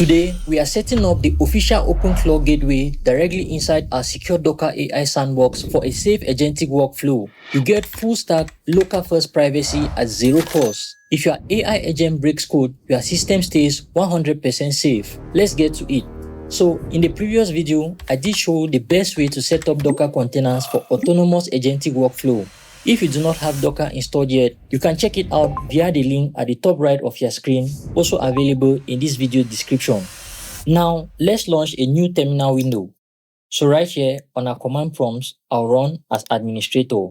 Today, we are setting up the official OpenClaw Gateway directly inside our secure Docker AI sandbox for a safe agentic workflow. You get full-stack, local-first privacy at zero cost. If your AI agent breaks code, your system stays 100% safe. Let's get to it. So, in the previous video, I did show the best way to set up Docker containers for autonomous agentic workflow. If you do not have Docker installed yet, you can check it out via the link at the top right of your screen, also available in this video description. Now, let's launch a new terminal window. So right here on our command prompts, I'll run as administrator.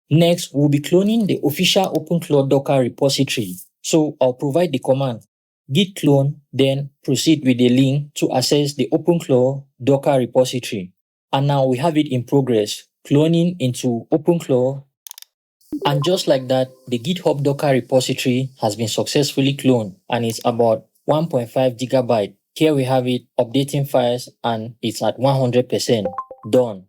Next, we'll be cloning the official OpenClaw Docker repository. So I'll provide the command git clone, then proceed with the link to access the OpenClaw Docker repository. And now we have it in progress, cloning into OpenClaw. And just like that, the GitHub Docker repository has been successfully cloned and it's about 1.5 gigabyte. Here we have it updating files and it's at 100%. Done.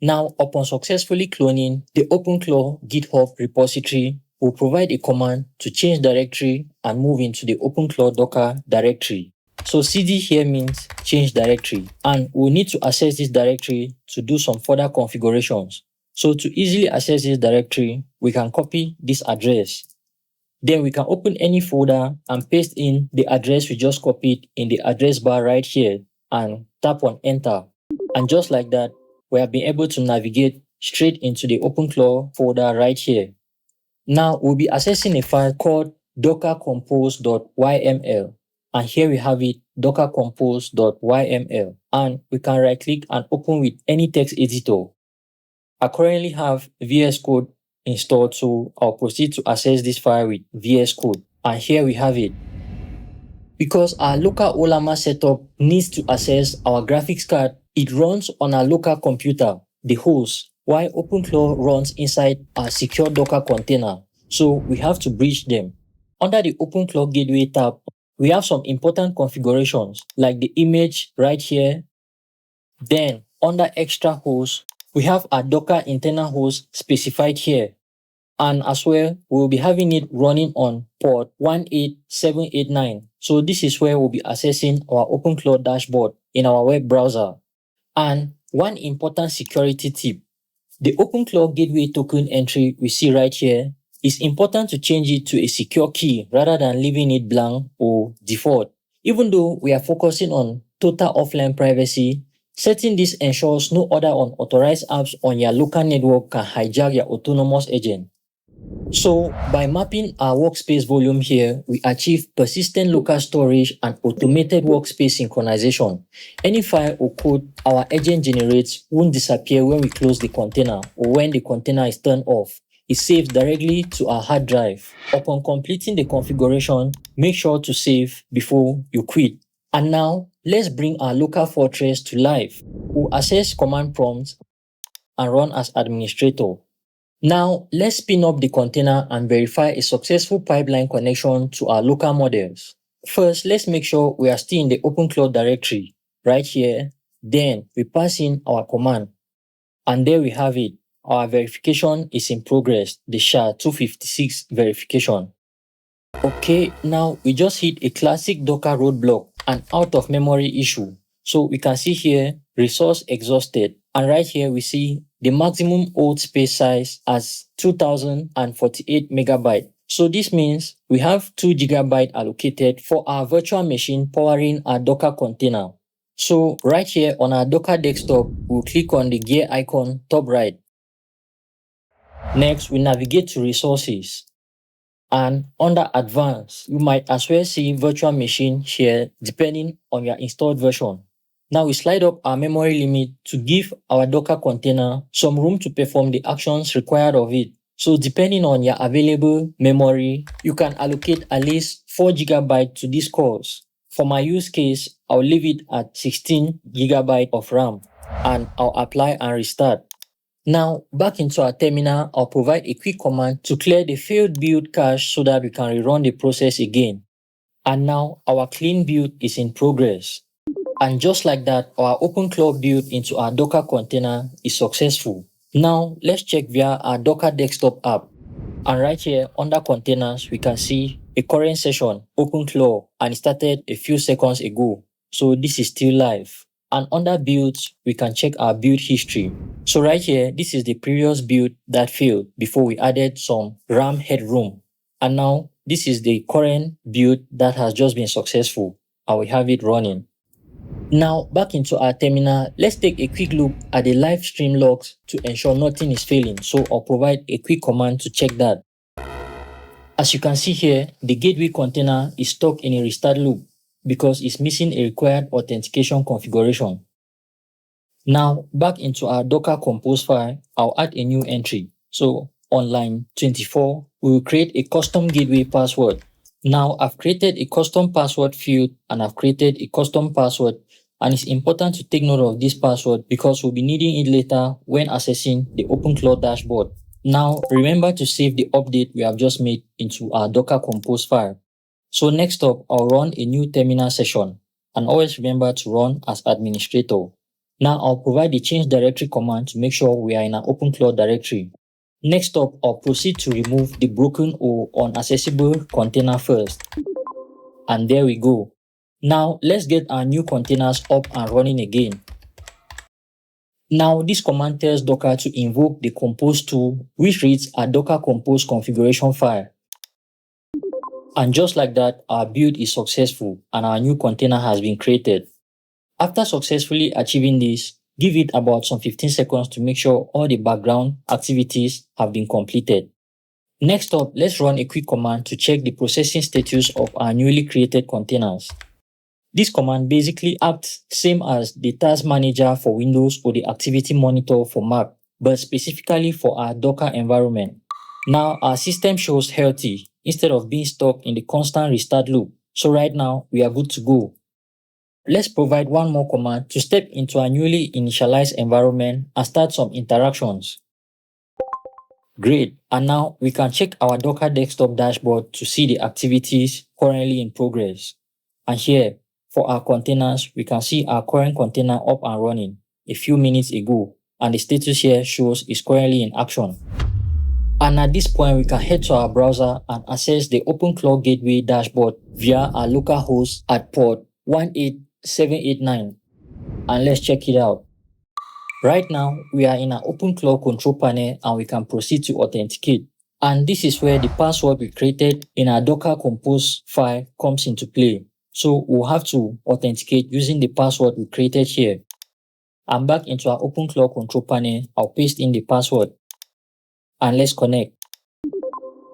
Now, upon successfully cloning, the OpenClaw GitHub repository will provide a command to change directory and move into the OpenClaw Docker directory. So cd here means change directory, and we'll need to access this directory to do some further configurations. So to easily access this directory, we can copy this address. Then we can open any folder and paste in the address we just copied in the address bar right here and tap on enter. And just like that, we have been able to navigate straight into the OpenClaw folder right here. Now we'll be accessing a file called dockercompose.yml. And here we have it, dockercompose.yml. And we can right click and open with any text editor. I currently have VS Code installed, so I'll proceed to access this file with VS Code. And here we have it. Because our local Ollama setup needs to access our graphics card, it runs on our local computer, the host, while OpenClaw runs inside our secure Docker container. So we have to bridge them. Under the OpenClaw Gateway tab, we have some important configurations like the image right here. Then under extra host, we have our Docker internal host specified here. And as well, we'll be having it running on port 18789. So this is where we'll be accessing our OpenClaw dashboard in our web browser. And one important security tip, the OpenClaw Gateway token entry we see right here, it's important to change it to a secure key rather than leaving it blank or default. Even though we are focusing on total offline privacy, setting this ensures no other unauthorized apps on your local network can hijack your autonomous agent. So, by mapping our workspace volume here, we achieve persistent local storage and automated workspace synchronization. Any file or code our agent generates won't disappear when we close the container or when the container is turned off. It saves directly to our hard drive. Upon completing the configuration, make sure to save before you quit. And now, let's bring our local fortress to life. We'll access command prompts and run as administrator. Now, let's spin up the container and verify a successful pipeline connection to our local models. First, let's make sure we are still in the OpenClaw directory, right here. Then, we pass in our command. And there we have it. Our verification is in progress, the SHA-256 verification. Okay, now we just hit a classic Docker roadblock, an out-of-memory issue. So we can see here, resource exhausted. And right here, we see the maximum hold space size as 2048 megabyte. So this means we have 2 gigabyte allocated for our virtual machine powering our Docker container. So right here on our Docker desktop, we'll click on the gear icon top right. Next, we navigate to resources. And under advanced, you might as well see virtual machine here depending on your installed version. Now we slide up our memory limit to give our Docker container some room to perform the actions required of it. So depending on your available memory, you can allocate at least 4 gigabyte to this course. For my use case, I'll leave it at 16 gigabyte of RAM and I'll apply and restart. Now, back into our terminal, I'll provide a quick command to clear the failed build cache so that we can rerun the process again. And now, our clean build is in progress. And just like that, our OpenClaw build into our Docker container is successful. Now, let's check via our Docker desktop app. And right here, under containers, we can see a current session, OpenClaw, and it started a few seconds ago. So this is still live. And under builds, we can check our build history. So right here, this is the previous build that failed before we added some RAM headroom. And now this is the current build that has just been successful, and we have it running. Now back into our terminal, let's take a quick look at the live stream logs to ensure nothing is failing. So I'll provide a quick command to check that. As you can see here, the gateway container is stuck in a restart loop because it's missing a required authentication configuration. Now, back into our Docker Compose file, I'll add a new entry. So, on line 24, we will create a custom gateway password. Now, I've created a custom password field and I've created a custom password, and it's important to take note of this password because we'll be needing it later when accessing the OpenClaw dashboard. Now, remember to save the update we have just made into our Docker Compose file. So next up, I'll run a new terminal session, and always remember to run as administrator. Now I'll provide the change directory command to make sure we are in an OpenClaw directory. Next up, I'll proceed to remove the broken or unaccessible container first. And there we go. Now let's get our new containers up and running again. Now this command tells Docker to invoke the compose tool, which reads a Docker compose configuration file. And just like that, our build is successful and our new container has been created. After successfully achieving this, give it about some 15 seconds to make sure all the background activities have been completed. Next up, let's run a quick command to check the processing status of our newly created containers. This command basically acts same as the task manager for Windows or the activity monitor for Mac, but specifically for our Docker environment. Now our system shows healthy instead of being stuck in the constant restart loop. So right now we are good to go. Let's provide one more command to step into a newly initialized environment and start some interactions. Great, and now we can check our Docker desktop dashboard to see the activities currently in progress. And here, for our containers, we can see our current container up and running a few minutes ago, and the status here shows it's currently in action. And at this point, we can head to our browser and access the OpenClaw Gateway dashboard via our local host at port 18789. And let's check it out. Right now, we are in our OpenClaw control panel and we can proceed to authenticate. And this is where the password we created in our Docker Compose file comes into play. So we'll have to authenticate using the password we created here. And back into our OpenClaw control panel, I'll paste in the password. And let's connect.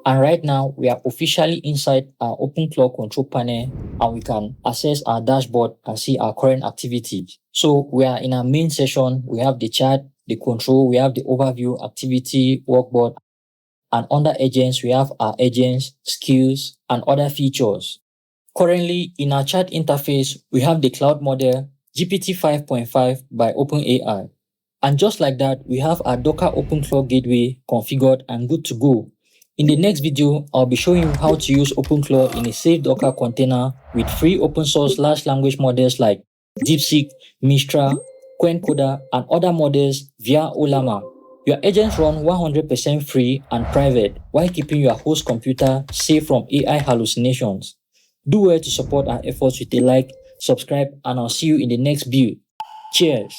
And right now, we are officially inside our OpenClaw control panel and we can access our dashboard and see our current activities. So we are in our main session. We have the chat, the control, we have the overview, activity, workboard, and under agents, we have our agents, skills, and other features. Currently, in our chat interface, we have the cloud model GPT 5.5 by OpenAI. And just like that, we have our Docker OpenClaw Gateway configured and good to go. In the next video, I'll be showing you how to use OpenClaw in a safe Docker container with free open source large language models like DeepSeek, Mistral, Quencoder, and other models via Ollama. Your agents run 100% free and private while keeping your host computer safe from AI hallucinations. Do well to support our efforts with a like, subscribe, and I'll see you in the next build. Cheers!